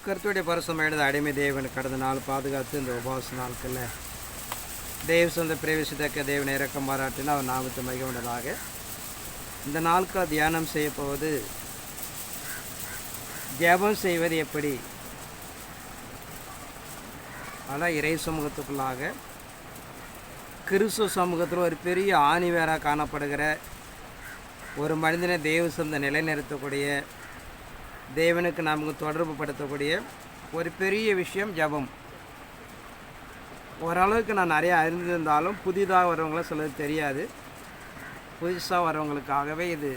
கர்த்தருடைய பரிசுத்தமான அடிமை தேவன் கடந்த நாள் பாதுகாத்து இந்த உபவாச நாட்களில் தேவ சொந்த பிரவேசித்தக்க தேவனை இறக்கம் பாராட்டினா அவர் நாமத்தை மகிழ்ந்ததாக இந்த நாட்கள் தியானம் செய்யப்போவது ஜெபம் செய்வது எப்படி. ஆனால் இறை சமூகத்துக்குள்ளாக கிறிஸ்துவ சமூகத்தில் ஒரு பெரிய ஆணிவேராக காணப்படுகிற ஒரு மனிதனை தேவ சொந்த நிலைநிறுத்தக்கூடிய தேவனுக்கு நமக்கு தொடர்பு படுத்தக்கூடிய ஒரு பெரிய விஷயம் ஜெபம். ஓரளவுக்கு நான் நிறையா அறிந்திருந்தாலும் புதிதாக வரவங்கள சிலது தெரியாது. புதுசாக வரவங்களுக்காகவே இது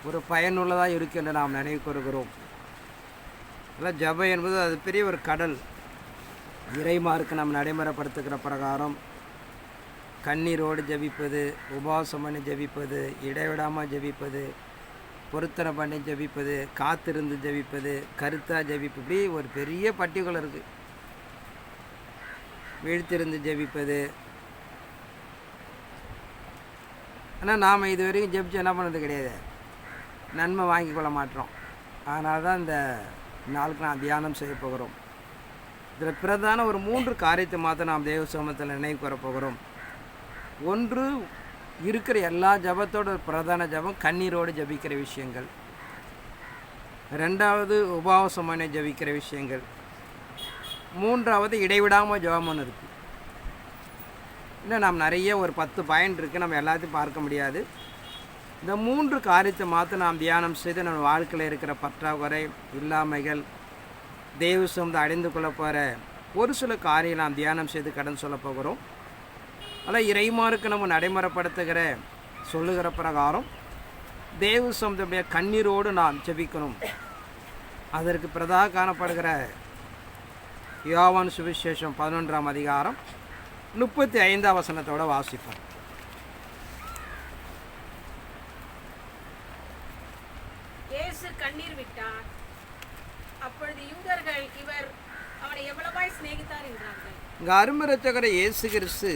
ஒரு பயனுள்ளதாக இருக்கு என்று நாம் நினைவு கூறுகிறோம். அதனால் ஜெபம் என்பது அது பெரிய ஒரு கடல். இறைமாருக்கு நாம் நடைமுறைப்படுத்துகிற பிரகாரம் கண்ணீரோடு ஜெபிப்பது, உபவாசம் பண்ணி ஜெபிப்பது, இடைவிடாமல் ஜெபிப்பது, பொருத்தனை பண்ணி ஜெபிப்பது, காத்திருந்து ஜெபிப்பது, கருத்தாக ஜெபிப்பு, இப்படி ஒரு பெரிய பட்டியல் இருக்குது. வீழ்த்திருந்து ஜெபிப்பது. ஆனால் நாம் இது வரைக்கும் ஜெபிச்சு என்ன பண்ணது கிடையாது, நன்மை வாங்கி கொள்ள மாட்டோம். அதனால தான் இந்த நாளுக்கு நான் தியானம் செய்ய போகிறோம். இதில் பிரதான ஒரு 3 காரியத்தை மாற்ற நாம் தேவ சமூகத்தில் நினைவு கூற போகிறோம். ஒன்று, இருக்கிற எல்லா ஜபத்தோட பிரதான ஜபம் கண்ணீரோடு ஜபிக்கிற விஷயங்கள். ரெண்டாவது, உபவாசமான ஜபிக்கிற விஷயங்கள். மூன்றாவது, இடைவிடாமல் ஜபம்னு இருக்குது. இன்னும் நாம் நிறைய ஒரு 10 பாயிண்ட் இருக்குது, நம்ம எல்லாத்தையும் பார்க்க முடியாது. இந்த 3 காரியத்தை மாற்ற நாம் தியானம் செய்து நம்ம வாழ்க்கையில் இருக்கிற பற்றாக்குறை, இல்லாமைகள், தேவ சொந்த அடைந்து கொள்ள போகிற ஒரு சில காரியம் நாம் தியானம் செய்து கடன் சொல்ல போகிறோம். ஆனால் இறைமாருக்கு நம்ம நடைமுறைப்படுத்துகிற சொல்லுகிற பிரகாரம் தேவ சொந்தமுடைய கண்ணீரோடு நாம் ஜெபிக்கணும். அதற்கு பிரதாக காணப்படுகிற யோவான் சுவிசேஷம் 11ஆம் அதிகாரம் 35ஆம் வசனத்தோடு வாசிப்போம். இயேசு கண்ணீர் விட்டார். அப்பொழுது யூதர்கள் இவர் அவனை எவ்வளவாய் சிநேகித்தார் என்றார்கள். இங்கே அருமை இரட்சகர் இயேசு கிறிஸ்து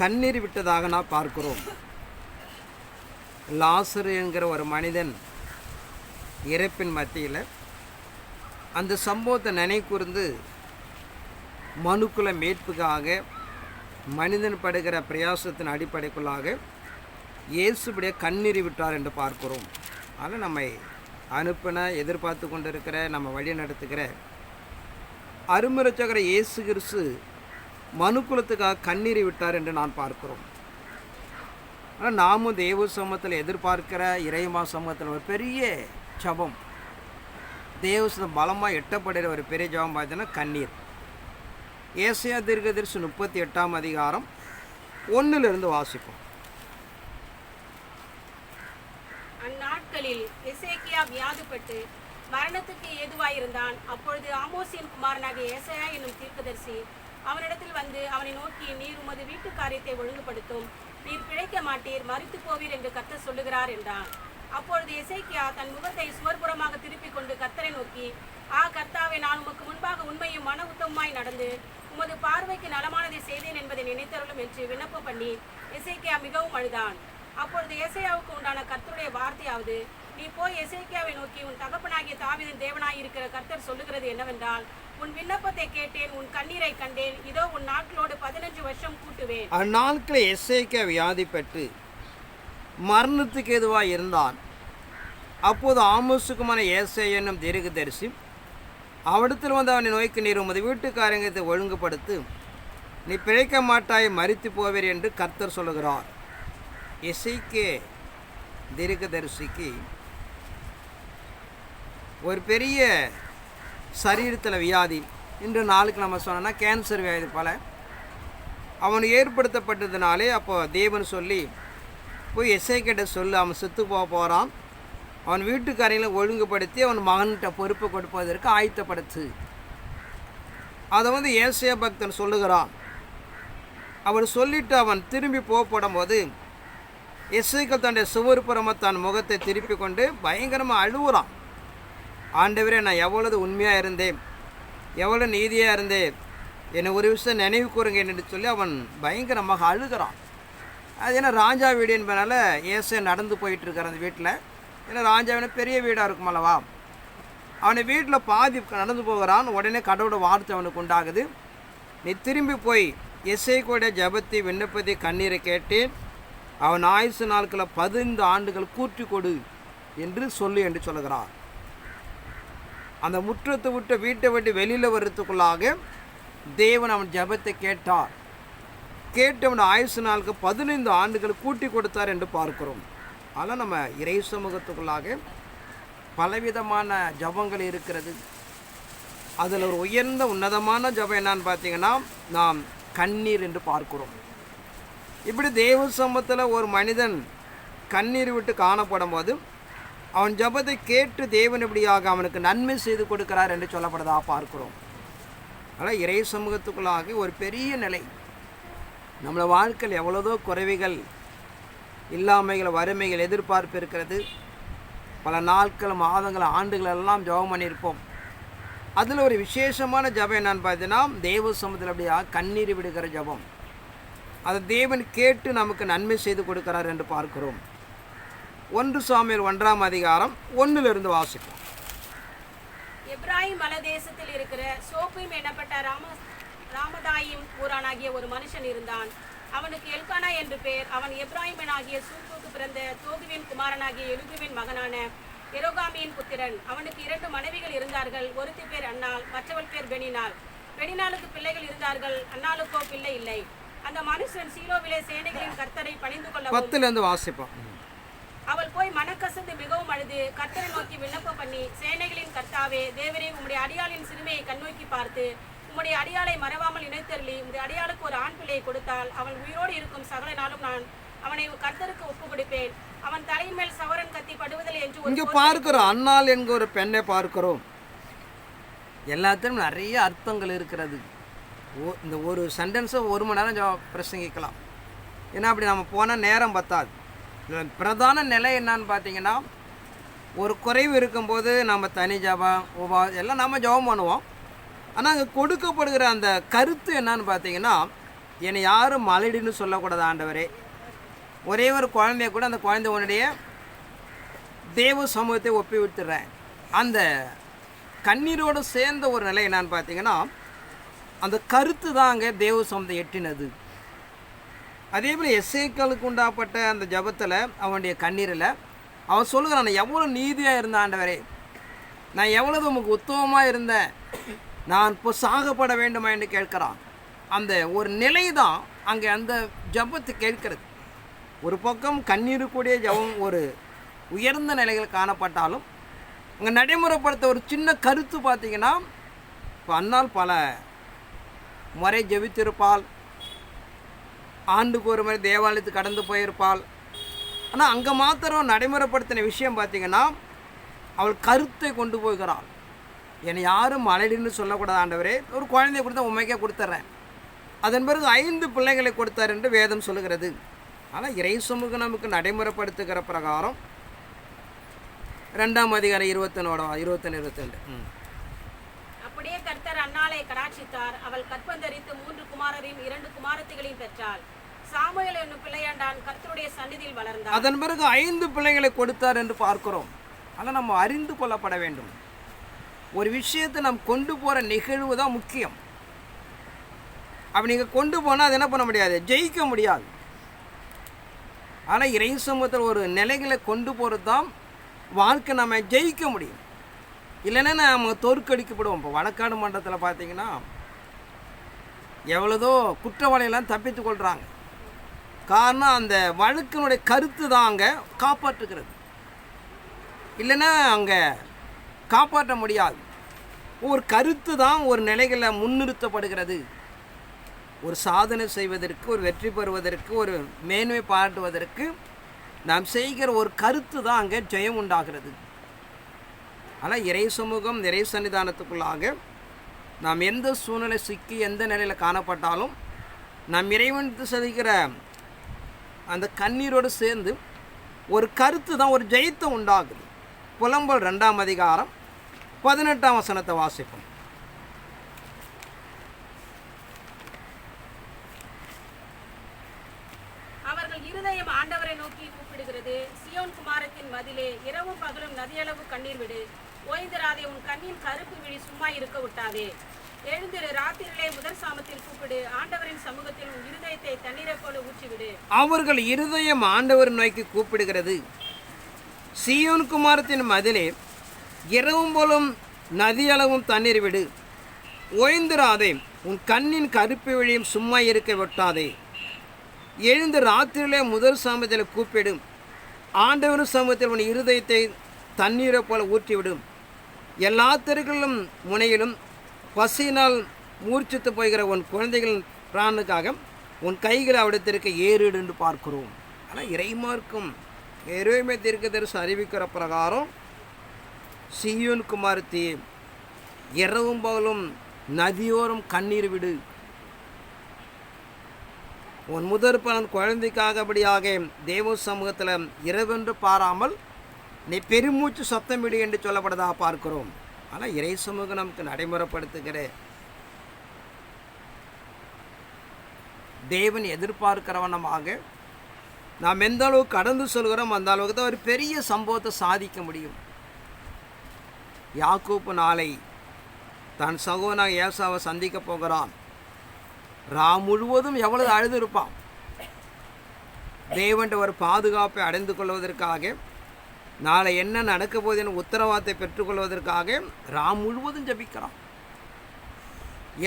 கண்ணீர் விட்டதாக நாம் பார்க்கிறோம். லாசரு என்கிற ஒரு மனிதன் இறப்பின் மத்தியில் அந்த சம்பவத்தை நினைக்கூர்ந்து மனுக்குல மீட்புக்காக மனிதன் படுகிற பிரயாசத்தின் அடிப்படைக்குள்ளாக இயேசுடைய கண்ணீர் விட்டார் என்று பார்க்கிறோம். ஆனால் நம்மை அனுப்பின எதிர்பார்த்து கொண்டிருக்கிற நம்ம வழி நடத்துகிற அருமை இரட்சகர் இயேசு கிறிஸ்து மனுக்குலத்துக்காக கண்ணீரை விட்டார் என்று நான் பார்க்கிறோம். ஆனால் நாமும் தேவ சமூகத்தில் எதிர்பார்க்கிற இறைமா சமூகத்தில் ஒரு பெரிய ஜபம், தேவ பலமாக எட்டப்படுகிற ஒரு பெரிய ஜபம் பார்த்தீங்கன்னா கண்ணீர். ஏசாயா தீர்க்கதரிசி 38ஆம் அதிகாரம் 1 வாசிப்போம். அந்நாட்களில் எசேக்கியா வியாதிப்பட்டு மரணத்துக்கு ஏதுவாயிருந்தான். அப்பொழுது ஆமோசின் குமாரனாகிய ஏசாயா என்னும் தீர்க்கதரிசி அவனிடத்தில் வந்து அவனை நோக்கி, நீர் உமது வீட்டு காரியத்தை ஒழுங்குபடுத்தும், நீர் பிழைக்க மாட்டீர், மரித்து போவீர் என்று கர்த்தர் சொல்லுகிறார் என்றான். அப்பொழுது எசேக்கியா தன் முகத்தை சுவர்புறமாக திருப்பிக் கொண்டு கர்த்தரை நோக்கி, கர்த்தாவே, நான் உமக்கு முன்பாக உண்மையும் மன உத்தமமாய் நடந்து உமது பார்வைக்கு நலமானதை செய்தேன் என்பதை நினைத்தருளும் என்று விண்ணப்பம் பண்ணி எசேக்கியா மிகவும் அழுதான். அப்பொழுது ஏசாயாவுக்கு உண்டான கர்த்தருடைய வார்த்தையாவது, நீ போய் எசேக்கியாவை நோக்கி, உன் தகப்பனாகிய தாவீதின் தேவனாயிருக்கிற கர்த்தர் சொல்லுகிறது என்னவென்றால், உன் விண்ணப்பத்தை கேட்டேன், உன் கண்ணீரை கண்டேன், இதோ உன் நாட்களோடு 15 வருஷம் கூட்டுவேன். அந்நாட்களில் எசேக்கியா வியாதிப்பட்டு மரணத்துக்கு எதுவாக இருந்தான். அப்போது ஆமோசுக்குமான ஏசாயா என்னும் தீர்க்கதரிசி அவனிடத்தில் வந்து அவனை நோய்க்கு, நீர் உமது வீட்டு காரியத்தை ஒழுங்குபடுத்து, நீ பிழைக்க மாட்டாய், மரித்து போவீர் என்று கர்த்தர் சொல்லுகிறார். எசேக்கியா தீர்க்கதரிசிக்கு ஒரு பெரிய சரீரத்தில் வியாதி, இன்று நாளுக்கு நம்ம சொன்னோன்னா கேன்சர் வியாதி போல் அவனுக்கு ஏற்படுத்தப்பட்டதுனாலே அப்போ தேவன் சொல்லி போய் எசேக்கியாட்ட சொல்லி அவன் செத்து போகிறான், அவன் வீட்டுக்காரங்களை ஒழுங்குபடுத்தி அவன் மகன்கிட்ட பொறுப்பு கொடுப்பதற்கு ஆயத்தப்படுத்து. அதை வந்து ஏசாயா பக்தன் சொல்லுகிறான். அவன் சொல்லிட்டு அவன் திரும்பி போகும்போது எசேக்கியா தன்னுடைய சுவர்புறமாக தன் முகத்தை திருப்பி கொண்டு பயங்கரமாக அழுவுறான். ஆண்டவரே, நான் எவ்வளவு உண்மையாக இருந்தேன், எவ்வளோ நீதியாக இருந்தேன், என்னை ஒரு விஷயம் நினைவு கூறுங்க என்று சொல்லி அவன் பயங்கரமாக அழுகிறான். அது ஏன்னா ராஜா வீடு என்பதனால ஏசை நடந்து போயிட்டுருக்கார் அந்த வீட்டில். ஏன்னா ராஜாவின பெரிய வீடாக இருக்கும் அல்லவா. அவனை வீட்டில் பாதி நடந்து போகிறான். உடனே கடவுளோட வார்த்தை அவனுக்கு உண்டாகுது, நீ திரும்பி போய் எசேக்கியாவுடைய ஜெபத்தை விண்ணப்பத்தை கண்ணீரை கேட்டேன், அவன் ஆயுசு நாட்களை 15 ஆண்டுகள் கூட்டி கொடு என்று சொல்லு என்று சொல்லுகிறார். அந்த முற்றத்தை விட்டு வீட்டை விட்டு வெளியில் வர்றதுக்குள்ளாக தேவன் அவன் ஜெபத்தை கேட்டார். கேட்டவன் ஆயுசு நாளுக்கு 15 ஆண்டுகள் கூட்டி கொடுத்தார் என்று பார்க்கிறோம். ஆனால் நம்ம இறை சமூகத்துக்குள்ளாக பலவிதமான ஜபங்கள் இருக்கிறது. அதில் ஒரு உயர்ந்த உன்னதமான ஜபம் என்னான்னு பார்த்தீங்கன்னா நாம் கண்ணீர் என்று பார்க்கிறோம். இப்படி தேவ சமூகத்தில் ஒரு மனிதன் கண்ணீர் விட்டு காணப்படும் போது அவன் ஜபத்தை கேட்டு தேவன் எப்படியாக அவனுக்கு நன்மை செய்து கொடுக்கிறார் என்று சொல்லப்படுறதா பார்க்கிறோம். ஆனால் இறை சமூகத்துக்குள்ளாக ஒரு பெரிய நிலை. நம்மளை வாழ்க்கையில் எவ்வளோதோ குறைவுகள், இல்லாமைகள், வறுமைகள், எதிர்பார்ப்பு இருக்கிறது. பல நாட்கள், மாதங்கள், ஆண்டுகள் எல்லாம் ஜபம் பண்ணியிருப்போம். அதில் ஒரு விசேஷமான ஜபம் என்னன்னு பார்த்தீங்கன்னா தேவ சமூகத்தில் அப்படியாக கண்ணீர் விடுகிற ஜபம். அதை தேவன் கேட்டு நமக்கு நன்மை செய்து கொடுக்கிறார் என்று பார்க்கிறோம். 1 சாமுவேல் 1ஆம் அதிகாரம் 1 வாசிப்போம். எப்ராயிம் மலதேசத்தில் இருக்கிற சோப்பீம் எனப்பட்ட ராமதாயிம் ஊரானாகிய ஒரு மனுஷன் இருந்தான். அவனுக்கு எல்கானா என்று பெயர். அவன் எப்ராயிமனாகிய சூப்புக்கு பிறந்த தோகுவின் குமாரனாகிய எலுகுவின் மகனான எரோகாமியின் புத்திரன். அவனுக்கு 2 மனைவிகள் இருந்தார்கள். ஒருத்தி பேர் அன்னாள், மற்றவள் பேர் பெனினாள். பெனினாளுக்கு பிள்ளைகள் இருந்தார்கள், அன்னாளுக்கோ பிள்ளை இல்லை. அந்த மனுஷன் சீலோவிலே சேனைகளின் கர்த்தரை பணிந்து கொள்ள 10 வாசிப்போம். அவள் போய் மனக்கசந்து மிகவும் அழுது கர்த்தரை நோக்கி விண்ணப்பம் பண்ணி, சேனைகளின் கர்த்தாவே தேவரே, உம்முடைய அடியாளின் சிறுமையை கண்ணோக்கி பார்த்து உம்முடைய அடியாளை மறவாமல் இணைத்தருளி உம்முடைய அடியாளுக்கு ஒரு ஆண் பிள்ளையை கொடுத்தால் அவன் உயிரோடு இருக்கும் சகல நாளும் நான் அவனை கர்த்தருக்கு ஒப்பு கொடுப்பேன். அவன் தலையின் மேல் சவரன் கத்தி படுவதில்லை என்று இங்கே பார்க்கிறோம். அன்னாள் என்கிற ஒரு பெண்ணை பார்க்கிறோம். எல்லாத்திலும் நிறைய அர்த்தங்கள் இருக்கிறது. இந்த ஒரு சென்டென்ஸை 1 மணி நேரம் பிரசங்கிக்கலாம். ஏன்னா அப்படி நம்ம போனால் நேரம் பத்தாது. பிரதான நிலை என்னான்னு பார்த்தீங்கன்னா, ஒரு குறைவு இருக்கும்போது நம்ம தனி ஜபம், உபவாசம் எல்லாம் நம்ம ஜபம் பண்ணுவோம். ஆனால் அங்கே கொடுக்கப்படுகிற அந்த கருத்து என்னான்னு பார்த்தீங்கன்னா, என்னை யாரும் மலடின்னு சொல்லக்கூடாது ஆண்டவரே. ஒரே ஒரு குழந்தைய கூட அந்த குழந்தை உன்னுடைய தேவ சமூகத்தை ஒப்பி விட்டுறேன். அந்த கண்ணீரோடு சேர்ந்த ஒரு நிலை என்னான்னு பார்த்தீங்கன்னா, அந்த கருத்து தான் அங்கே தேவ சமூகத்தை எட்டினது. அதே போல் எசேக்கியாவுக்கு உண்டாப்பட்ட அந்த ஜபத்தில் அவனுடைய கண்ணீரில் அவன் சொல்லுகிறான், நான் எவ்வளோ நீதியாக இருந்தேன் ஆண்டவரே, நான் எவ்வளவு உமக்கு உத்தமமாக இருந்தேன், நான் இப்போ சாகப்பட வேண்டுமா என்று கேட்குறான். அந்த ஒரு நிலை தான் அங்கே அந்த ஜபத்தை கேட்கிறது. ஒரு பக்கம் கண்ணீருக்கூடிய ஜபம் ஒரு உயர்ந்த நிலைகள் காணப்பட்டாலும் அங்கே நடைமுறைப்படுத்த ஒரு சின்ன கருத்து பார்த்திங்கன்னா, இப்போ அன்னால் பல முறை ஜெபித்திருப்பாள், ஆண்டுக்கு ஒரு முறை தேவாலயத்துக்கு கடந்து போயிருப்பாள். ஆனால் அங்கே மாத்திரம் நடைமுறைப்படுத்தின விஷயம் பார்த்திங்கன்னா, அவள் கருத்தை கொண்டு போகிறாள். என்னை யாரும் மலடின்னு சொல்லக்கூடாது ஆண்டவரே, ஒரு குழந்தைய கொடுத்தா உண்மைக்கே கொடுத்துட்றேன். அதன் பிறகு 5 பிள்ளைகளை கொடுத்தார் என்று வேதம் சொல்லுகிறது. ஆனால் இறை சமூகம் நமக்கு நடைமுறைப்படுத்துகிற பிரகாரம் 2ஆம் அதிகாரம் 21-22. அப்படியே கர்த்தர் அன்னாளை கடாட்சித்தார். அவள் கற்பந்தரித்து 3 குமாரரின் 2 குமாரத்திகளையும் பெற்றாள். சாமுவேல் என்னும் பிள்ளையாண்டான் கர்த்தருடைய சந்நிதியில் வளர்ந்தான். அதன் பிறகு 5 பிள்ளைகளை கொடுத்தார் என்று பார்க்கிறோம். ஆனால் நம்ம அறிந்து கொள்ளப்பட வேண்டும். ஒரு விஷயத்தை நாம் கொண்டு போகிற நிகழ்வு தான் முக்கியம். அப்படி நீங்கள் கொண்டு போனால் அது என்ன பண்ண முடியாது, ஜெயிக்க முடியாது. ஆனால் இறை சமூகத்தில் ஒரு நிலைகளை கொண்டு போகிறது தான் வாழ்க்கை நம்ம ஜெயிக்க முடியும். இல்லைன்னா நம்ம தோற்கடிக்கப்படுவோம். இப்போ வழக்காடு மன்றத்தில் பார்த்தீங்கன்னா எவ்வளோதோ குற்றவாளிகள்லாம் தப்பித்து கொள்கிறாங்க. காரணம் அந்த வழக்கினுடைய கருத்து தான் அங்கே காப்பாற்றுகிறது. இல்லைன்னா அங்கே காப்பாற்ற முடியாது. ஒரு கருத்து தான் ஒரு நிலைகளில் முன்னிறுத்தப்படுகிறது. ஒரு சாதனை செய்வதற்கு, ஒரு வெற்றி பெறுவதற்கு, ஒரு மேன்மை பாராட்டுவதற்கு நாம் செய்கிற ஒரு கருத்து தான் அங்கே ஜெயம் உண்டாகிறது. ஆனால் இறை சமூகம், இறை சன்னிதானத்துக்குள்ளாக நாம் எந்த சூழ்நிலை சிக்கி எந்த நிலையில் காணப்பட்டாலும் நாம் இறைவனுக்கு செலுகிற அந்த கண்ணீரோடு சேர்ந்து ஒரு கருத்து தான், ஒரு ஜெயத்தை உண்டாகுது. புலம்பல் 2ஆம் அதிகாரம் 18ஆம் வசனத்தை வாசிப்போம். அவர்கள் இருதயம் ஆண்டவரை நோக்கி கூப்பிடுகிறது. சியோன் குமாரத்தின் மதிலே இரவும் பகலும் நதியளவு கண்ணீர் விடு. ஓய்ந்திராதே, உன் கண்ணின் கருப்பு விழி சும்மா இருக்க விட்டாதே. எழுந்திரு, ராத்திரியிலே முதல் சாமத்தில் கூப்பிடு, ஆண்டவரின் சமூகத்தில் உன் இருதயத்தை தண்ணீரை போல ஊற்றிவிடு. அவர்கள் இருதயம் ஆண்டவர் நோக்கி கூப்பிடுகிறது. சீயோன் குமாரத்தின் மதிலே இரவும் போலும் நதியளவும் தண்ணீர் விடு. ஓய்ந்திராதே, உன் கண்ணின் கருப்பு விழியும் சும்மா இருக்க விட்டாதே. எழுந்து ராத்திரியிலே முதல் சாமத்தில் கூப்பிடும், ஆண்டவரின் சமூகத்தில் உன் இருதயத்தை தண்ணீரை போல ஊற்றிவிடும். எல்லா தெருக்களிலும் முனையிலும் பசியினால் மூர்ச்சித்து போகிற உன் குழந்தைகளின் பிராணுக்காக உன் கைகளை அவிடத்திற்கு ஏறிடு என்று பார்க்கிறோம். ஆனால் இறைமார்க்கும் எருமை தீர்க்கதரிசி அறிவிக்கிற பிரகாரம் சீயோன் குமாரத்தி இரவும் பகலும் நதியோரம் கண்ணீர் விடு. உன் முதற் பலன் குழந்தைக்காகபடியாக தேவ சமூகத்தில் இரவென்று பாராமல் நீ பெருமூச்சு சத்தம் விடு என்று சொல்லப்படதாக பார்க்கிறோம். ஆனால் இறை சமூகம் நமக்கு நடைமுறைப்படுத்துகிற தேவன் எதிர்பார்க்கிறவனமாக நாம் எந்த அளவுக்கு கடந்து சொல்கிறோம் அந்த அளவுக்கு தான் ஒரு பெரிய சம்பவத்தை சாதிக்க முடியும். யாக்கோப்பு நாளை தன் சகோதரனாக ஏசாவை சந்திக்க போகிறான். முழுவதும் எவ்வளவு அழுது இருப்பான். தேவன் ஒரு பாதுகாப்பை அடைந்து கொள்வதற்காக, நாளை என்ன நடக்க போகுது என உத்தரவாதத்தை பெற்றுக்கொள்வதற்காக முழுவதும் ஜபிக்கிறான்.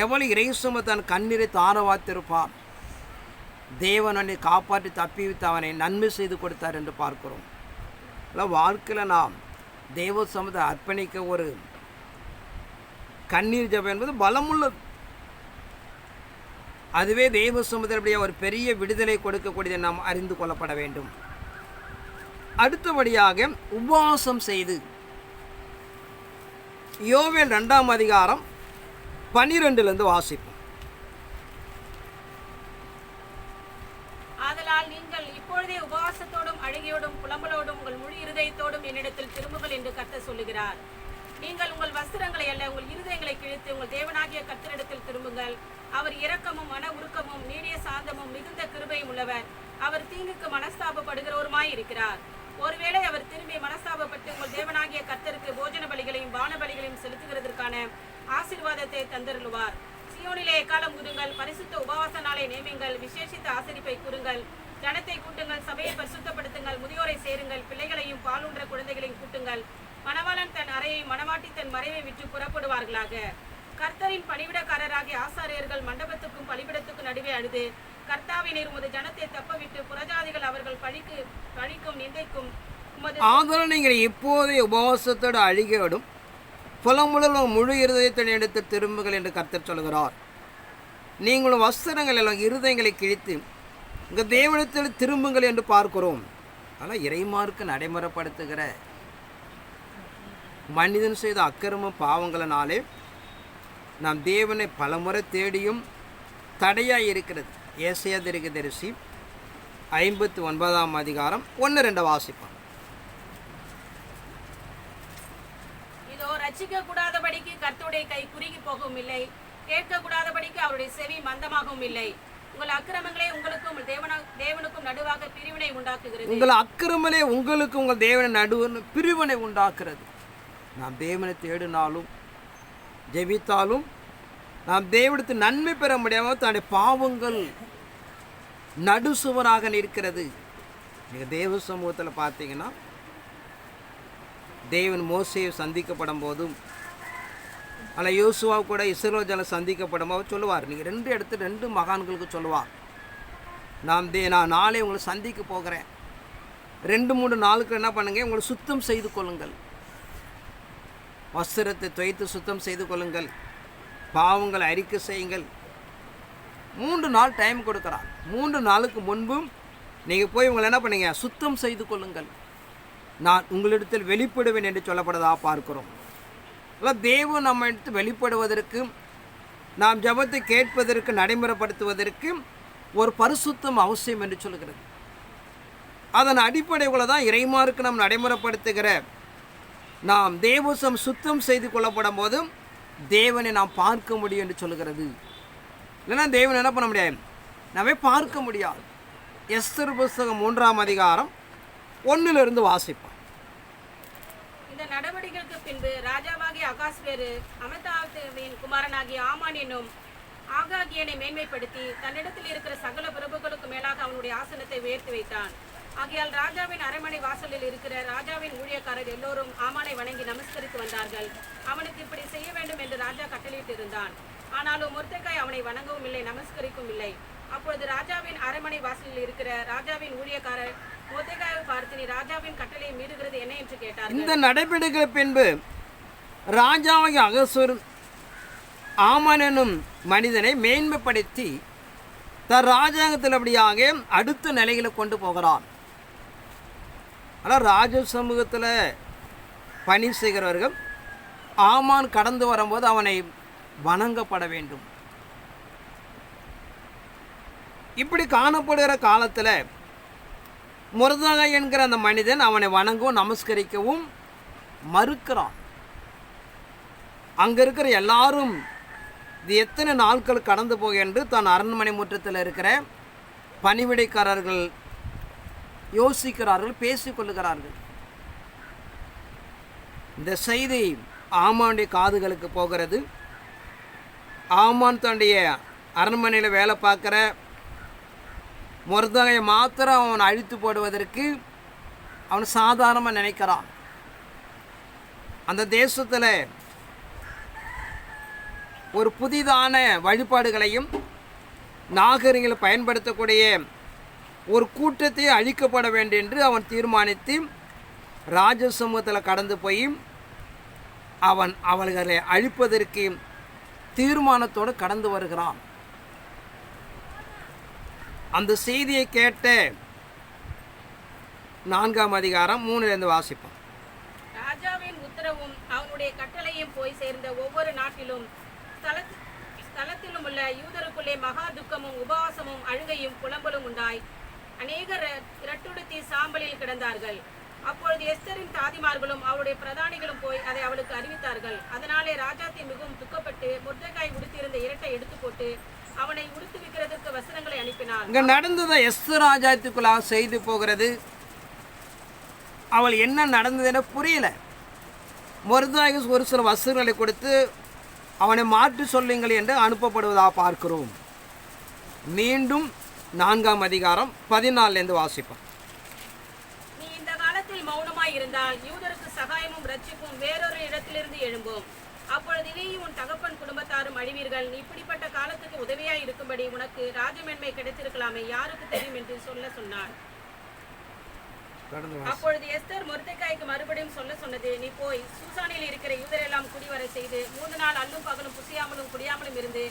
எவ்வளவு இறைசும தன் கண்ணீரை தாரவாத்திருப்பான். தேவனை காப்பாற்றி தப்பிவித்து அவனை நன்மை செய்து கொடுத்தார் என்று பார்க்கிறோம். வாழ்க்கையில் நாம் தேவ சமூகத்தை அர்ப்பணிக்க ஒரு கண்ணீர் ஜபம் என்பது பலமுள்ளது. அதுவே தேவ சமூகத்தினுடைய ஒரு பெரிய விடுதலை கொடுக்கக்கூடியதை நாம் அறிந்து கொள்ளப்பட வேண்டும். அடுத்தபடியாக உபவாசம் செய்து யோவேல் 2ஆம் அதிகாரம் 12 வாசிப்போம். ஆதலால் நீங்கள் இப்பொழுதே உபவாசத்தோடும் அழுகையோடும் புலம்பலோடும் உங்கள் முழு இருதயத்தோடும் என்னிடத்தில் திரும்புங்கள் என்று கர்த்தர் சொல்லுகிறார். நீங்கள் உங்கள் வஸ்திரங்களை அல்ல, உங்கள் இருதயங்களை கிழித்து உங்கள் தேவனாகிய கர்த்தரிடத்தில் திரும்புங்கள். அவர் இரக்கமும் மன உருக்கமும் நீடிய சாந்தமும் மிகுந்த கிருபையும் உள்ளவர். அவர் தீங்குக்கு மனஸ்தாபப்படுகிறவருமாய் இருக்கிறார். ஒருவேளை அவர் திரும்பி மனஸ்தாபப்பட்டு உங்கள் தேவனாகிய கர்த்தருக்கு போஜன பலிகளையும் பான பலிகளையும் செலுத்துகிறதற்கான ஆசீர்வாதத்தை தந்தருளுவார். சீயோனிலே எக்காலம் ஊதுங்கள், பரிசுத்த உபவாச நாளை நியமிங்கள், விசேஷித்த ஆசரிப்பை கூறுங்கள், ஜனத்தை கூட்டுங்கள், சபையை பரிசுத்தப்படுத்துங்கள், முதியோரை சேருங்கள், பிள்ளைகளையும் பாலுன்ற குழந்தைகளையும் கூட்டுங்கள். மணவாளன் தன் அறையை, மணவாட்டி தன் மறைவை விட்டு புறப்படுவார்களாக. கர்த்தரின் பணிவிடக்காரராகிய ஆசாரியர்கள் மண்டபத்துக்கும் பலிபிடத்துக்கும் நடுவே அழுது, கர்த்தாவை நீர் உமது ஜனத்தை தப்பவிட்டு புறஜாதிகள் அவர்கள் பழிக்கும் நிந்தைக்கும் ஆதலால் நீங்கள் இப்போதே உபவாசத்தோடு அழுகையோடும் புலமுழல் முழு இருதயத்தை எடுத்து திரும்புங்கள் என்று கர்த்தர் சொல்கிறார். நீங்களும் வஸ்திரங்கள் எல்லாம் இருதயங்களை கிழித்து உங்கள் தேவனத்தில் திரும்புங்கள் என்று பார்க்கிறோம். ஆனால் இறைமார்க்கு நடைமுறைப்படுத்துகிற மனிதன் செய்த அக்கிரம பாவங்களினாலே நாம் தேவனை பலமுறை தேடியும் தடையாக இருக்கிறது. ஏசாயா தீர்க்கதரிசி 59ஆம் அதிகாரம் 1-2 வாசிப்பான். இதோ ரட்சிக்க கூடாதபடிக்கு கர்த்தருடைய கை குறுகி போகவும் இல்லை, கேட்க கூடாதபடிக்கு அவருடைய செவி மந்தமாகவும் இல்லை. உங்கள் அக்கிரமங்களே உங்களுக்கும் தேவனுக்கும் நடுவாக பிரிவினை உண்டாக்குகிறது. உங்கள் அக்கிரமங்களே உங்களுக்கு உங்கள் தேவனை நடுவு பிரிவினை உண்டாக்குறது. நாம் தேவனை தேடினாலும் ஜெபித்தாலும் நாம் தேவனுக்கு நன்மை பெற முடியாமல் தன்னுடைய பாவங்கள் நடுசுவராக நிற்கிறது. நீங்கள் தேவ சமூகத்தில் பார்த்தீங்கன்னா தேவன் மோசேயை சந்திக்கப்படும் போதும் ஆனால் யோசுவா கூட இஸ்ரவேல் ஜனம் சந்திக்கப்படும் போது சொல்லுவார், நீங்கள் 2 இடத்துல 2 மகான்களுக்கு சொல்லுவார், நான் நாளை உங்களை சந்திக்க போகிறேன், 2-3 நாளுக்கு என்ன பண்ணுங்க, உங்களை சுத்தம் செய்து கொள்ளுங்கள், வஸ்திரத்தை துவைத்து சுத்தம் செய்து கொள்ளுங்கள், பாவங்களை அறிக்கை செய்யுங்கள். 3 நாள் டைம் கொடுக்குறான். 3 நாளுக்கு முன்பும் நீங்கள் போய் உங்களை என்ன பண்ணுங்க, சுத்தம் செய்து கொள்ளுங்கள், நான் உங்களிடத்தில் வெளிப்படுவேன் என்று சொல்லப்படுவதாக பார்க்கிறோம். அதாவது தேவன் நம்ம எடுத்து வெளிப்படுவதற்கு, நாம் ஜபத்தை கேட்பதற்கு, நடைமுறைப்படுத்துவதற்கு ஒரு பரிசுத்தம் அவசியம் என்று சொல்கிறது. அதன் அடிப்படையில் தான் இறைமாருக்கு நாம் நடைமுறைப்படுத்துகிற நாம் தேவசம் சுத்தம் செய்து கொள்ளப்படும் போதும் தேவனை நாம் பார்க்க முடியும் என்று சொல்கிறது. இல்லைன்னா தேவன் என்ன பண்ண முடியாது, நாமே பார்க்க முடியாது. எஸ்தர் புஸ்தகம் 3ஆம் அதிகாரம் 1 வாசிப்போம். இந்த நடவடிக்கைகளுக்கு பின்பு ராஜாவாகிய அகாஸ்வேரு அமத்தாவின் குமாரனாகிய ஆமான் என்னும் ஆகாகியனை மேன்மைப்படுத்தி தன்னிடத்தில் இருக்கிற சகல பிரபுக்களுக்கு மேலாக அவனுடைய ஆசனத்தை உயர்த்தி வைத்தான். ஆகையால் ராஜாவின் அரண்மனை வாசலில் இருக்கிற ராஜாவின் ஊழியக்காரர் எல்லோரும் ஆமானை வணங்கி நமஸ்கரித்து வந்தார்கள். அவனுக்கு இப்படி செய்ய வேண்டும் என்று ராஜா கட்டளையிட்டிருந்தான். ஆனாலும் மொர்தெகாய் அவனை வணங்கவும் இல்லை, நமஸ்கரிக்கவும் இல்லை. அப்பொழுது ராஜாவின் அரண்மனை வாசலில் இருக்கிற ராஜாவின் ஊழியக்காரர் மொர்தெகாயை பார்த்து, நீ ராஜாவின் கட்டளையை மீறுகிறது என்ன என்று கேட்டார். இந்த நடைபெறுகிற பின்பு ராஜாவாகிய அகஸ்வேரு ஆமான் எனும் மனிதனை மேன்மைப்படுத்தி தன் ராஜாங்கத்தில் அப்படியாக அடுத்த நிலைகளை கொண்டு போகிறான். ஆனால் ராஜ சமூகத்தில் பணி செய்கிறவர்கள் ஆமான் கடந்து வரும்போது அவனை வணங்கப்பட வேண்டும். இப்படி காணப்படுகிற காலத்தில் மொர்தெகாய் என்கிற அந்த மனிதன் அவனை வணங்கவும் நமஸ்கரிக்கவும் மறுக்கிறான். அங்கே இருக்கிற எல்லாரும் இது எத்தனை நாட்கள் கடந்து போக என்று தன் அரண்மனை முற்றத்தில் இருக்கிற பணிவிடைக்காரர்கள் யோசிக்கிறார்கள், பேசிக்கொள்ளுகிறார்கள். இந்த செய்தி ஆமானுடைய காதுகளுக்கு போகிறது. ஆமான் தன்னுடைய அரண்மனையில் வேலை பார்க்குற மொர்தெகாயை மாத்திரம் அவன் அழித்து போடுவதற்கு அவன் சாதாரணமாக நினைக்கிறான். அந்த தேசத்தில் ஒரு புதிதான வழிபாடுகளையும் நாகரிகங்களை பயன்படுத்தக்கூடிய ஒரு கூட்டத்தை அழிக்கப்பட வேண்டும் என்று அவன் தீர்மானித்து ராஜ சமூகத்தில் கடந்து போய் அவன் அவர்களை அழிப்பதற்கு தீர்மானத்தோடு கடந்து வருகிறான். அந்த செய்தியை கேட்ட 4ஆம் அதிகாரம் 3 வாசிப்போம். ராஜாவின் உத்தரவும் அவனுடைய கட்டளையும் போய் சேர்ந்த ஒவ்வொரு நாட்டிலும் ஸ்தலத்திலும் உள்ள யூதருக்குள்ளே மகா துக்கமும் உபவாசமும் அழுகையும் புலம்பலும் உண்டாய் அநேகர் இரட்டுடுத்தி சாம்பலில் கிடந்தார்கள். அப்பொழுது எஸ்தரின் தாதிமார்களும் அவருடைய பிரதானிகளும் போய் அதை அவளுக்கு அறிவித்தார்கள். அதனாலே ராஜாத்தி மிகவும் துக்கப்பட்டு மொர்தெகாய் உடுத்தியிருந்த இரட்டை எடுத்து போட்டு அவனை உடுத்துவிக்கிறதற்கு வசனங்களை அனுப்பினார். இங்க நடந்ததை எஸ்தர் ராஜாத்துக்குள்ளாக செய்து போகிறது. அவள் என்ன நடந்ததுன்னு புரியல. மொர்தெகாய் ஒரு சில வசனங்களை கொடுத்து அவனை மாற்றி சொல்லுங்கள் என்று அனுப்பப்படுவதாக பார்க்கிறோம். மீண்டும் 4ஆம் அதிகாரம் 14 வாசிப்போம். நீ இந்த காலத்தில் மௌனமாய் இருந்தால் யூதருக்கு சகாயமும் ரட்சிப்பும் வேறொரு இடத்திலிருந்து எழும்பும். அப்பொழுது நீயும் உன் தகப்பன் குடும்பத்தாரும் அழிவீர்கள். நீ இப்படிப்பட்ட காலத்துக்கு உதவியாய் இருக்கும்படி உனக்கு ராஜமேன்மை கிடைத்திருக்கலாமே, யாருக்கு தெரியும் என்று சொன்னார். அப்பொழுது எஸ்தர் மொர்தெகாய்க்கு மறுபடியும் சொன்னது, நீ போய் சூசானில் இருக்கிற யூதரெல்லாம் குடிவர செய்து 3 நாள் அல்லும் பகலும் புசியாமலும் குடியாமலும் இருந்து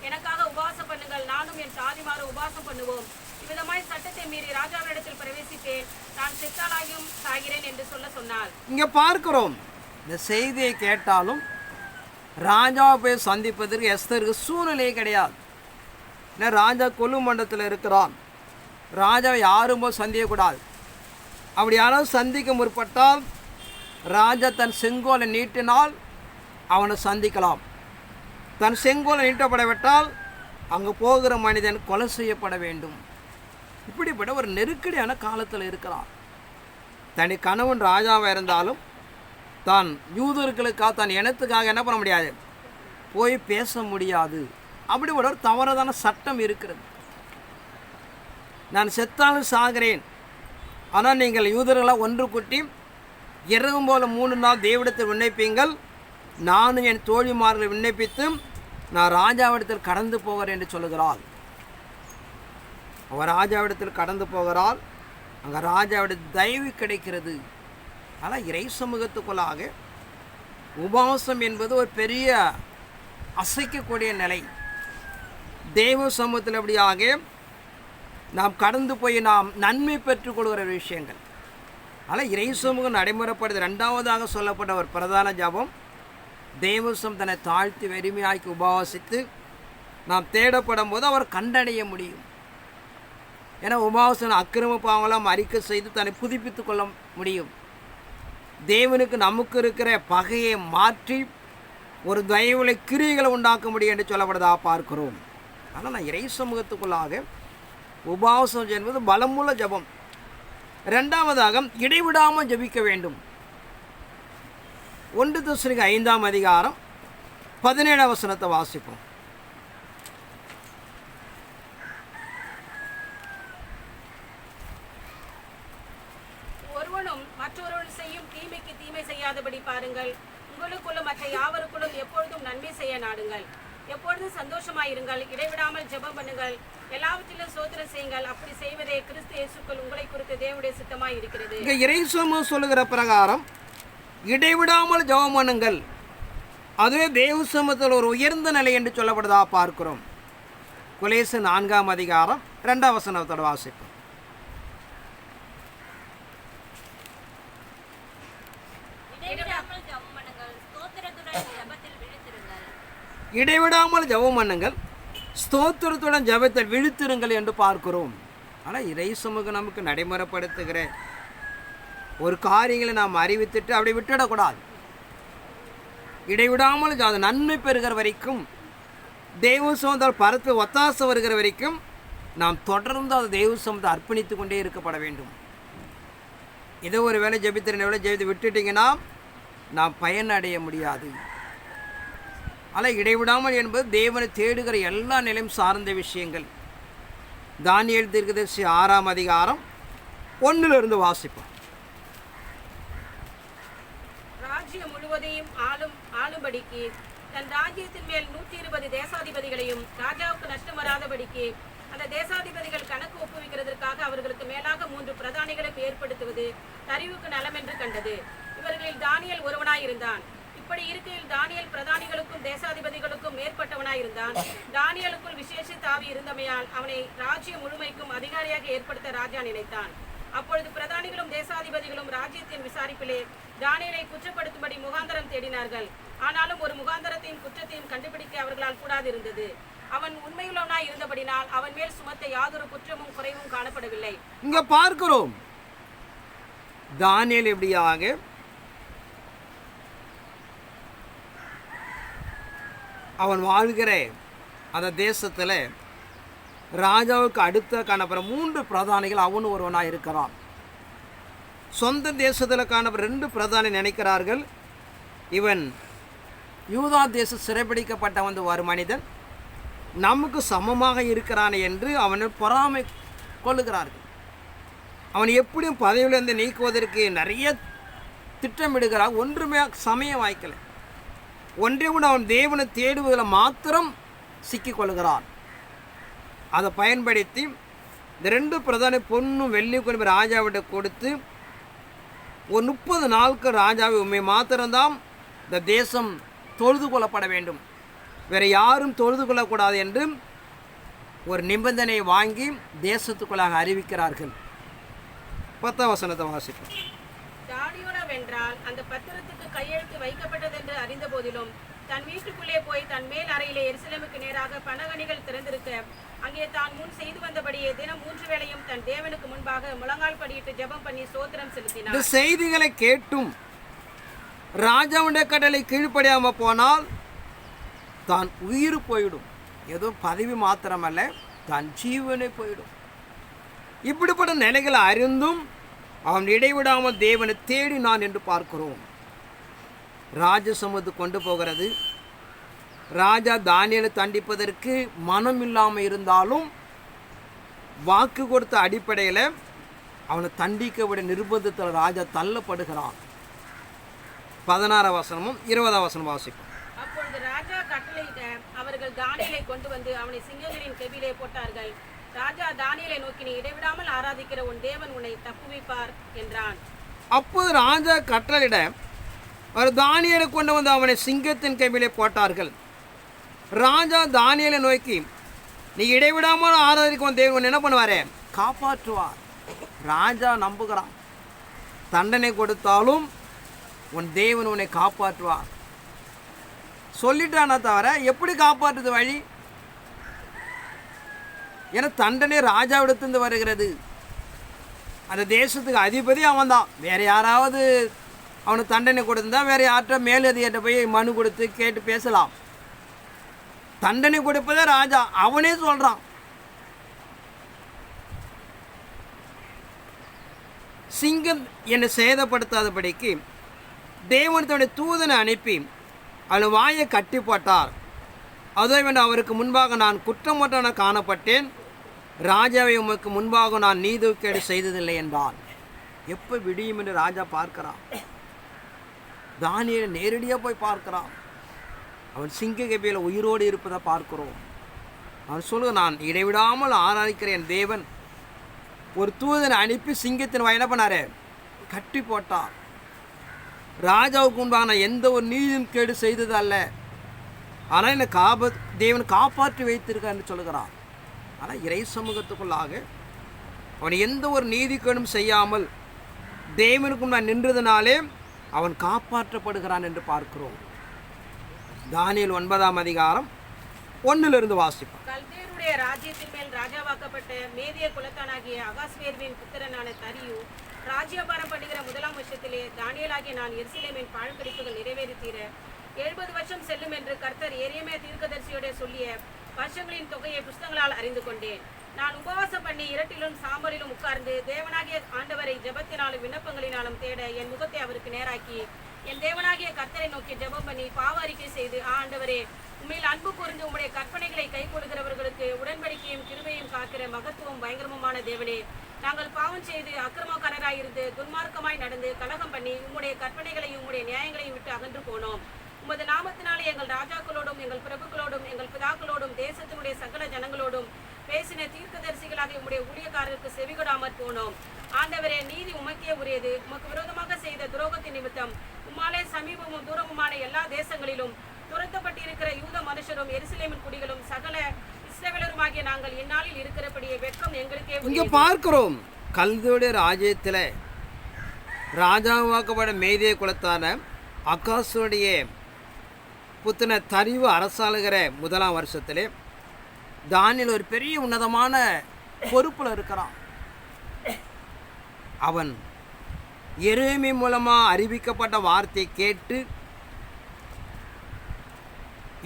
எனக்காக உபவாசம் பண்ணுங்கள், நானும் என் தாதிமாரும் உபவாசம் பண்ணுவோம். இவ்விதமாய் சட்டத்தை மீறி ராஜாவினிடத்தில் பிரவேசித்தேன், நான் செத்தாலாகியும் சாகிறேன் என்று சொன்னார். இங்க பார்க்கிறோம், இந்த செய்தியை கேட்டாலும் ராஜாவை போய் சந்திப்பதற்கு எஸ்தருக்கு சூழ்நிலையே கிடையாது. ஏன்னா ராஜா கொல்லு மண்டலத்தில் இருக்கிறான். ராஜாவை யாரும் போய் சந்திக்கக்கூடாது. அப்படி யாராவது சந்திக்க முற்பட்டால் ராஜா தன் செங்கோலை நீட்டினால் அவனை சந்திக்கலாம். தன் செங்கோலை நீட்டப்படவிட்டால் அங்கே போகிற மனிதன் கொலை செய்யப்பட வேண்டும். இப்படிப்பட்ட ஒரு நெருக்கடியான காலத்தில் இருக்கிறான். தனி கணவன் ராஜாவாக இருந்தாலும் தான் யூதர்களுக்காக தன் இனத்துக்காக என்ன பண்ண முடியாது, போய் பேச முடியாது. அப்படி ஒரு தவறான சட்டம் இருக்கிறது. நான் செத்தாலும் சாகிறேன், ஆனால் நீங்கள் யூதர்களாக ஒன்று கூட்டி இரவும் போல 3 நாள் தேவனிடத்தில் விண்ணப்பிங்கள், நானும் என் தோழிமார்களை விண்ணப்பித்து நான் ராஜாவிடத்தில் கடந்து போகிறேன் என்று சொல்லுகிறாள். அவர் ராஜாவிடத்தில் கடந்து போகிறாள். அங்கே ராஜாவுடைய தயவு கிடைக்கிறது. ஆனால் இறை சமூகத்துக்குள்ளாக உபவாசம் என்பது ஒரு பெரிய அசைக்கக்கூடிய நிலை. தெய்வ சமூகத்தில் அப்படியாக நாம் கடந்து போய் நாம் நன்மை பெற்றுக்கொள்கிற விஷயங்கள். ஆனால் இறை சமூகம் நடைமுறைப்படுது. 2வதாக சொல்லப்பட்ட ஒரு பிரதான ஜபம், தெய்வசம் தன்னை தாழ்த்தி வெறுமையாக்கி உபவாசித்து நாம் தேடப்படும் போது அவர் கண்டடைய முடியும். ஏன்னா உபவாசம் அக்கிரம பாவங்களாம் அறிக்கை செய்து தன்னை புதுப்பித்து கொள்ள முடியும். தேவனுக்கு நமக்கு இருக்கிற பகையை மாற்றி ஒரு தயவுகளை கிரியைகளை உண்டாக்க முடியும் என்று சொல்லப்படுவதாக பார்க்கிறோம். ஆனால் நான் இறை சமூகத்துக்குள்ளாக உபவாசம் என்பது பலமுள்ள ஜபம். 2வதாக இடைவிடாமல் ஜபிக்க வேண்டும். 1 தெசலோனிக்கர் 5ஆம் அதிகாரம் 17 வசனத்தை வாசிப்போம். ஒருவனும் மற்றொருவன் செய்யும் தீமைக்கு தீமை செய்யாதபடி பாருங்கள். உங்களுக்குள்ளும் மற்ற யாவருக்குள்ளும் எப்பொழுதும் நன்மை செய்ய நாடுங்கள். எப்பொழுதும் சந்தோஷமாயிருங்கள். இடைவிடாமல் ஜெபம் பண்ணுங்கள். எல்லாவற்றிலும் ஸ்தோத்திரம் செய்யுங்கள். அப்படி செய்வதே கிறிஸ்து இயேசுக்குள் உங்களை குறித்து தேவனுடைய சித்தமாய் இருக்கிறது. இங்கே இறைசுமு சொல்லுகிற பிரகாரம் இடைவிடாமல் ஜெபம் பண்ணுங்கள். அதுவே தேவ சமூகத்தில் ஒரு உயர்ந்த நிலை என்று சொல்லப்படுதா பார்க்கிறோம். கொலேசு 4ஆம் அதிகாரம் 2ஆம் வசனத்தோட வாசிப்போம். இடைவிடாமல் ஜெபம் பண்ணுங்கள், ஸ்தோத்திரத்துடன் ஜெபத்தில் விழித்திருங்கள் என்று பார்க்கிறோம். ஆனால் இறை சமூகம் நமக்கு நடைமுறைப்படுத்துகிற ஒரு காரியங்களை நாம் அறிவித்துட்டு அப்படி விட்டுடக்கூடாது. இடைவிடாமல் அது நன்மை பெறுகிற வரைக்கும், தெய்வ சமூகத்தால் பரத்து ஒத்தாசை வருகிற வரைக்கும் நாம் தொடர்ந்து அது தெய்வ சமூகத்தை அர்ப்பணித்து கொண்டே இருக்கப்பட வேண்டும். ஏதோ ஒரு வேலை ஜெபித்திருந்த வேலை ஜெபித்து விட்டுட்டிங்கன்னா நாம் பயனடைய முடியாது. ஆனால் இடைவிடாமல் என்பது தேவனை தேடுகிற எல்லா நிலையும் சார்ந்த விஷயங்கள். தானியேல் தீர்க்கதரிசி 6ஆம் அதிகாரம் 1 வாசிப்போம். ராஜ்யம் முழுவதையும் ஆளும்படிக்கு தன் ராஜ்யத்தின் மேல் 120 தேசாதிபதிகளையும் ராஜாவுக்கு நஷ்டம் வராதபடிக்கு அந்த தேசாதிபதிகள் கணக்கு ஒப்புவிக்கிறதற்காக அவர்களுக்கு மேலாக 3 பிரதானிகளையும் ஏற்படுத்துவது தரிவுக்கு நலம் என்று கண்டது. இவர்களில் தானியேல் ஒருவனாயிருந்தான். இப்படி இருக்கையில் தானியேல் பிரதானிகளுக்கும் தேசாதிபதிகளுக்கும் மேற்பட்டவனாயிருந்தான். தானியேலுக்குள் விசேஷ தாவி இருந்தமையால் அவனை ராஜ்யம் முழுமைக்கும் அதிகாரியாக ஏற்படுத்த ராஜா நினைத்தான். அப்பொழுது பிரதானிகளும் தேசாதிபதிகளும் ராஜ்யத்தின் விசாரிப்பிலே தானியேலை குற்றப்படுத்தும்படி முகாந்தரம் தேடினார்கள். ஆனாலும் ஒரு முகாந்தரத்தையும் குற்றத்தையும் கண்டுபிடிக்க அவர்களால் கூடாதிருந்தது. அவன் உண்மையுள்ளவனாய் இருந்தபடினால் அவன் மேல் சுமத்த யாதொரு குற்றமும் குறைவும் காணப்படவில்லை. இங்க பார்க்கிறோம், தானியேல் எப்படியாக அவன் வாழ்கிற அந்த தேசத்தில் ராஜாவுக்கு அடுத்த காணப்படுற 3 பிரதானிகள் அவனு ஒருவனாக இருக்கிறான். சொந்த தேசத்தில் காணப்படுற 2 பிரதானி நினைக்கிறார்கள், இவன் யூதா தேச சிறைப்பிடிக்கப்பட்ட வந்து ஒரு மனிதன் நமக்கு சமமாக இருக்கிறான் என்று அவனை பொறாமை கொள்ளுகிறார்கள். அவன் எப்படியும் பதவியிலிருந்து நீக்குவதற்கு நிறைய திட்டமிடுகிறான். ஒன்றுமே சமயம் வாய்க்கலை. ஒன்றே கூட அவன் தேவனை தேடுவதில் மாத்திரம் சிக்கிக்கொள்கிறான். அதை பயன்படுத்தி இந்த 2 பிரதான பொண்ணும் வெள்ளி கொண்டு ராஜாவிட்ட கொடுத்து ஒரு 30 நாட்கள் ராஜாவை உண்மை மாத்திரம்தான் இந்த தேசம் தொழுது கொள்ளப்பட வேண்டும், வேறு யாரும் தொழுது கொள்ளக்கூடாது என்று ஒரு நிபந்தனை வாங்கி தேசத்துக்குள்ளாக அறிவிக்கிறார்கள். 10ஆம் வசனத்தை வாசிப்போம். வென்றால் அந்த பத்திரத்துக்கு கையெழுத்து வைக்கப்பட்டதென்று அறிந்த போதிலும் தன் வீட்டுக்குள்ளே போய் தன் மேல் அறையிலே எருசலேமுக்கு நேராக பனகணிகள் திறந்திருக்க அங்கே தான் முன் செய்து வந்தபடியே தினம் 3 வேளையும் தன் தேவனுக்கு முன்பாக முழங்கால் படியிட்டு ஜெபம் பண்ணி ஸ்தோத்திரம் செலுத்தினார். இந்த செய்திகளை கேட்டும் ராஜாவுடைய கடலை கீழ்ப்படியாமல் போனால் தான் உயிர் போயிடும். ஏதோ பதவி மாத்திரமல்ல, தான் ஜீவனே போயிடும். இப்படிப்பட்ட நிலைகளை அறிந்தும் அவன் இடைவிடாமல் தேவனை தேடினான் என்று பார்க்கிறோம். ராஜ சமூகத்துக்கு கொண்டு போகிறது. ராஜா தானியேலை தண்டிப்பதற்கு மனம் இல்லாமல் இருந்தாலும் வாக்கு கொடுத்த அடிப்படையில் அவனை தண்டிக்க விட நிர்பந்தத்தில் ராஜா தள்ளப்படுகிறான். 16ஆம் வசனமும் 20ஆம் வசனம் வாசிக்கும். அப்பொழுது ராஜா கட்டளையிட அவர்கள் தானியேலை கொண்டு வந்து அவனை சிங்கங்களின் கெபியிலே போட்டார்கள். ராஜா தானியேலை நோக்கி, நீ இடைவிடாமல் ஆராதிக்கிற உன் தேவன் உன்னை தப்புவிப்பார் என்றான். அப்போது ராஜா கட்டளையிட ஒரு தானியேலை கொண்டு வந்து அவனை சிங்கத்தின் கெபியிலே போட்டார்கள். ராஜா தானியேலை நோக்கி, நீ இடைவிடாமல் ஆராதிக்கும் தேவன் என்ன பண்ணுவாரே, காப்பாற்றுவார். ராஜா நம்புகிறான், தண்டனை கொடுத்தாலும் உன் தேவன் உன்னை காப்பாற்றுவார் சொல்லிட்டானா தவிர எப்படி காப்பாற்றுறது வழி? ஏன்னா தண்டனை ராஜாவிடத்திலிருந்து வருகிறது. அந்த தேசத்துக்கு அதிபதி அவன் தான். வேறு யாராவது அவனுக்கு தண்டனை கொடுத்துருந்தா வேறு யார்கிட்ட மேலதிகாரிட்ட போய் மனு கொடுத்து கேட்டு பேசலாம். தண்டனை கொடுப்பதே ராஜா, அவனே சொல்கிறான். சிங்கம் என்னை சேதப்படுத்தாதபடிக்கு தேவன் தன்னுடைய தூதனை அனுப்பி அவன் வாயை கட்டி போட்டார். அதோ அவருக்கு முன்பாக நான் குற்றமற்றவன காணப்பட்டேன், ராஜாவை உமக்கு முன்பாக நான் நீதிக்கேடு செய்ததில்லை என்றான். எப்போ விடியும் என்று ராஜா பார்க்கிறான். தானியேலை நேரடியாக போய் பார்க்கிறான். அவன் சிங்க கபியில் உயிரோடு இருப்பதை பார்க்கிறோம். அவன் சொல்லுங்க, நான் இடைவிடாமல் ஆராதிக்கிற என் தேவன் ஒரு தூதனை அனுப்பி சிங்கத்தின் வாய் என்ன பண்ணாரு? கட்டி போட்டார். ராஜாவுக்கு முன்பாக நான் எந்த ஒரு நீதியும் கேடு செய்தது அல்ல, ஆனால் என்னை தேவன் காப்பாற்றி வைத்திருக்கார் என்று சொல்லுகிறான். ஆனால் இறை சமூகத்துக்குள்ளாக அவன் எந்த ஒரு நீதி கேடும் செய்யாமல் தேவனுக்கு நான் நின்றதுனாலே அவன் காப்பாற்றப்படுகிறான் என்று பார்க்கிறோம். தானியேல் 9ஆம் அதிகாரம் 1 வாசிப்போம். கல்தேயருடைய ராஜ்யத்தின் மேல் ராஜாவாக்கப்பட்ட மேதிய குலத்தானாகிய அகாஸ்வேருவின் புத்திரனான தரியு ராஜ்யபாரம் பண்ணுகிற 1ஆம் வருஷத்திலே தானியேலாகிய நான் எருசலேமின் பாழ்கடிப்புகள் நிறைவேறி தீர 70 வருஷம் செல்லும் என்று கர்த்தர் எரேமியா தீர்க்கதரிசியோட சொல்லிய வருஷங்களின் தொகையை புஸ்தகங்களால் அறிந்து கொண்டேன். நான் உபவாசம் பண்ணி இரட்டிலும் சாம்பலிலும் உட்கார்ந்து தேவனாகிய ஆண்டவரை ஜெபத்தினாலும் விண்ணப்பங்களினாலும் தேட என் முகத்தை அவருக்கு நேராக்கி என் தேவனாகிய கர்த்தரை நோக்கி ஜெபம் பண்ணி பாவ அறிக்கை செய்து, ஆண்டவரே, உண்மையில் அன்பு கூர்ந்து உம்முடைய கற்பனைகளை கை கொடுக்கிறவர்களுக்கு உடன்படிக்கையும் கிருபையும் காக்கிற மகத்துவம் பயங்கரமுமான தேவனே, நாங்கள் பாவம் செய்து அக்கிரமக்காரராயிருந்து துன்மார்க்கமாய் நடந்து கலகம் பண்ணி உம்முடைய கற்பனைகளையும் உம்முடைய நியாயங்களையும் விட்டு அகன்று போனோம். உமது நாமத்தினாலே எங்கள் ராஜாக்களோடும் எங்கள் பிரபுக்களோடும் எங்கள் பிதாக்களோடும் தேசத்தினுடைய சகல ஜனங்களோடும் பேசின தீர்க்கதரிசிகளாக உம்முடைய ஊழியக்காரருக்கு செவிகொடாமற் போனோம். ஆண்டவரே, நீதி உமக்கே உரியது. உமக்கு விரோதமாக செய்த துரோகத்தின் நிமித்தம் உம்மாலே சமீபமும் தூரமுமான எல்லா தேசங்களிலும் துரத்தப்பட்டிருக்கிற யூத மனுஷரும் எருசலேமின் குடிகளும் சகல இஸ்ரவேலருமாகிய நாங்கள் இந்நாளில் இருக்கிறபடியே வெட்கம் எங்களுக்கே. இங்க பார்க்கிறோம், கல்தேயுடைய ராஜ்யத்தில் ராஜாவாக்கப்பட மேதிய குலத்தான அகாசுடைய புத்தின தரிவு அரசாளுகிற 1ஆம் வருஷத்திலே தானியேல் ஒரு பெரிய உன்னதமான பொறுப்பில் இருக்கிறான். அவன் எரேமியா மூலமாக அறிவிக்கப்பட்ட வார்த்தை கேட்டு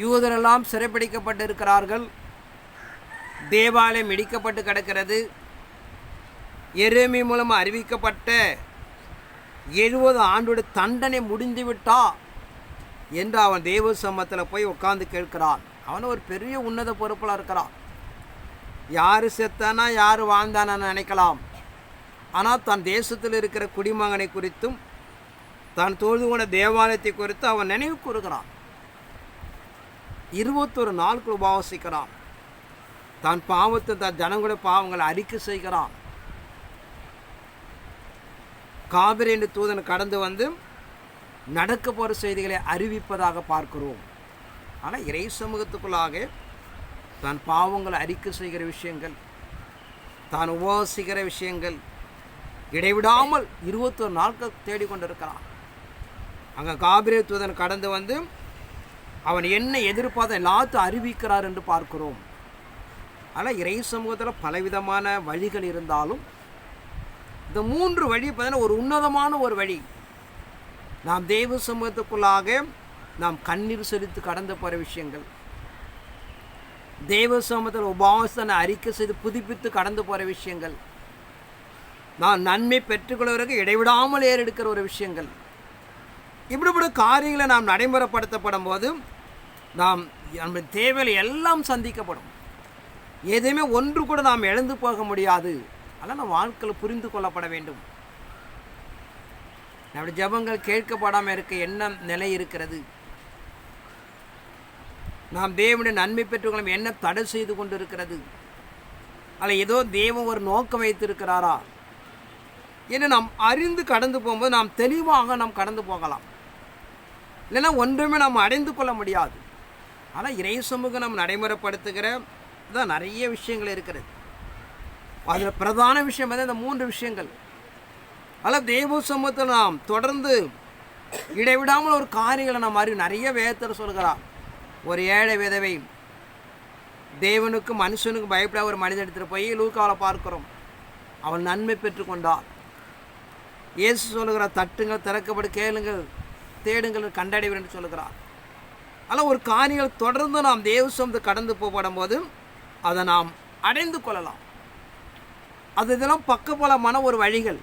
யூதரெல்லாம் சிறைப்பிடிக்கப்பட்டு இருக்கிறார்கள். தேவாலயம் இடிக்கப்பட்டு கிடக்கிறது. எரேமியா மூலமாக அறிவிக்கப்பட்ட 70 ஆண்டோட தண்டனை முடிந்துவிட்டா என்று அவன் தேவ சமூகத்தில் போய் உட்கார்ந்து கேட்கிறான். அவன் ஒரு பெரிய உன்னத பொறுப்பில் இருக்கிறான். யார் செத்தானா யார் வாழ்ந்தானான்னு நினைக்கலாம். ஆனால் தன் தேசத்தில் இருக்கிற குடிமகனை குறித்தும் தான் தொழுது கொண்ட தேவாலயத்தை குறித்து அவன் நினைவு கூறுகிறான். 21 நாட்கள் உபவாசிக்கிறான். தான் பாவத்தை தன் ஜனங்களுடைய பாவங்களை அறிக்கை செய்கிறான். காபிரி என்று தூதன் கடந்து வந்து நடக்க போகிற செய்திகளை அறிவிப்பதாக பார்க்கிறோம். ஆனால் இறை சமூகத்துக்குள்ளாக தான் பாவங்களை அறிக்கை செய்கிற விஷயங்கள், தான் உபவாசிக்கிற விஷயங்கள் இடைவிடாமல் 21 நாட்கள் தேடிக்கொண்டிருக்கிறான். அங்கே காபிரி தூதன் கடந்து வந்து அவன் என்ன எதிர்பார்த்த எல்லாத்தையும் அறிவிக்கிறார் என்று பார்க்கிறோம். ஆனால் இறை சமூகத்தில் பலவிதமான வழிகள் இருந்தாலும் இந்த 3 வழி பார்த்தீங்கன்னா ஒரு உன்னதமான ஒரு வழி. நாம் தெய்வ சமூகத்துக்குள்ளாக நாம் கண்ணீர் செலுத்தி கடந்து போகிற விஷயங்கள், தெய்வ சமூகத்தில் உபவாசனை அறிக்கை செய்து புதுப்பித்து கடந்து போகிற விஷயங்கள், நான் நன்மை பெற்றுக்கொள்வதற்கு இடைவிடாமல் ஏறெடுக்கிற ஒரு விஷயங்கள், இப்படிப்பட்ட காரியங்களை நாம் நடைமுறைப்படுத்தப்படும் போது நாம் நம்ம தேவைகளை எல்லாம் சந்திக்கப்படும். எதையுமே ஒன்று கூட நாம் இழந்து போக முடியாது. அதனால் நம்ம வாழ்க்கையில் புரிந்து கொள்ளப்பட வேண்டும். நம்முடைய ஜெபங்கள் கேட்கப்படாமல் இருக்க என்ன நிலை இருக்கிறது? நாம் தேவனுடைய நன்மை பெற்றுக்கொள்ளும் என்ன தடை செய்து கொண்டு இருக்கிறது? அதில் ஏதோ தேவன் ஒரு நோக்கம் வைத்திருக்கிறாரா என்று நாம் அறிந்து கடந்து போகும்போது நாம் தெளிவாக நாம் கடந்து போகலாம். இல்லைன்னா ஒன்றுமே நாம் அடைந்து கொள்ள முடியாது. ஆனால் இறை சமூகம் நம்ம நடைமுறைப்படுத்துகிற தான் நிறைய விஷயங்கள் இருக்கிறது. அதில் பிரதான விஷயம் வந்து இந்த 3 விஷயங்கள். அதில் தெய்வ சமூகத்தில் நாம் தொடர்ந்து இடைவிடாமல் ஒரு காரியங்களை நாம் அறிவு நிறைய வேதத்தில் சொல்கிறார். ஒரு ஏழை விதவை தேவனுக்கும் மனுஷனுக்கும் பயப்பட ஒரு மனிதன் எடுத்துகிட்டு போய் லூக்காவில் பார்க்கிறோம். அவன் நன்மை பெற்றுக்கொண்டார். இயேசு சொல்லுகிறார், தட்டுங்கள் திறக்கப்பட்டு, கேளுங்கள் தேடுங்கள் கண்டடைவர் என்று சொல்லுகிறார். ஆனால் ஒரு காரியங்கள் தொடர்ந்து நாம் தேவ சமூகத்தை கடந்து போகப்படும் போது அதை நாம் அடைந்து கொள்ளலாம். அது இதெல்லாம் பக்கபலமான ஒரு வழிகள்.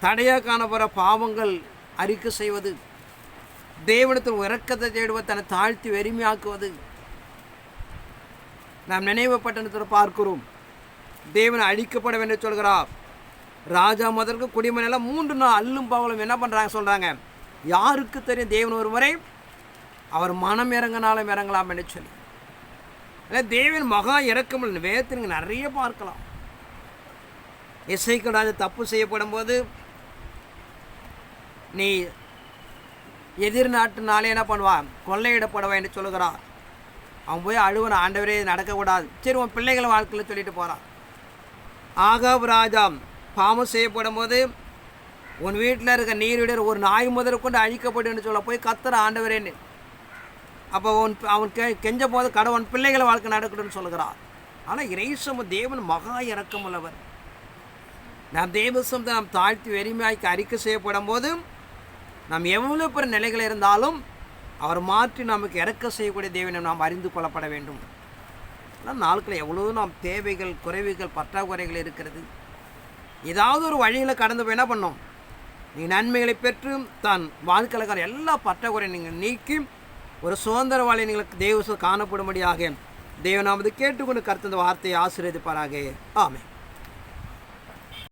தடையாக காணப்படுற பாவங்கள் அறிக்கை செய்வது, தேவனிடத்தில் இரக்கத்தை தேடுவது, தன்னை தாழ்த்தி வெறுமையாக்குவது. நாம் நினைவு பட்டணத்தில் பார்க்கிறோம், தேவனை அழிக்கப்பட வேண்டும் சொல்கிறார். ராஜா முதற்கு குடிமனையெல்லாம் 3 நாள் அல்லும் பகலும் என்ன பண்ணுறாங்க சொல்கிறாங்க, யாருக்கு தெரியும் தேவன் ஒரு முறை அவர் மனம் இறங்கினாலும் இறங்கலாம் என்று சொல்லி. அதாவது தேவன் மகா இறக்கமுள்ள வேதத்தில் நீங்கள் நிறைய பார்க்கலாம். எசேக்கியேல் ராஜா தப்பு செய்யப்படும் போது, நீ எதிர் நாட்டுனாலே என்ன பண்ணுவான், கொள்ளையிடப்படுவா என்று சொல்லுகிறார். அவன் போய் அழுவன், ஆண்டவரே நடக்கக்கூடாது. சரி உன் பிள்ளைகளை வாழ்க்கையில் சொல்லிட்டு போகிறான். ஆகாப் ராஜா பாவம் செய்யப்படும் போது, உன் வீட்டில் இருக்க நீர் ஒரு நாய் முதல் கொண்டு அழிக்கப்படும் என்று சொல்ல போய் கத்துற ஆண்டவரேன்னு. அப்போ அவன் கெஞ்ச போது கடவுள் பிள்ளைகளை வாழ்க்கை நடக்கணும்னு சொல்லுகிறார். ஆனால் இறைசம தேவன் மகா இரக்கம் உள்ளவர். நாம் தேவசமத்தை நாம் தாழ்த்தி வெறுமையாய்க்கு அறிக்கை செய்யப்படும் போது, நாம் எவ்வளோ பெரிய நிலைகள் இருந்தாலும் அவர் மாற்றி நமக்கு இறக்க செய்யக்கூடிய தேவனை நாம் அறிந்து கொள்ளப்பட வேண்டும். ஆனால் நாட்களில் எவ்வளோ நாம் தேவைகள், குறைவுகள், பற்றாக்குறைகள் இருக்கிறது. ஏதாவது ஒரு வழியில் கடந்து போய் என்ன பண்ணோம், நீங்கள் நன்மைகளை பெற்று தான் வாழ்க்கையில் எல்லா பற்றாக்குறையும் நீங்கள் நீக்கி ஒரு சுதந்திர வாழ்வை நீங்கள் தேவசம் காணப்படும்படியாக தேவனாமது கேட்டுக்கொண்டு கருத்து வார்த்தையை ஆசீர்வதிப்பாராக. ஆமென்.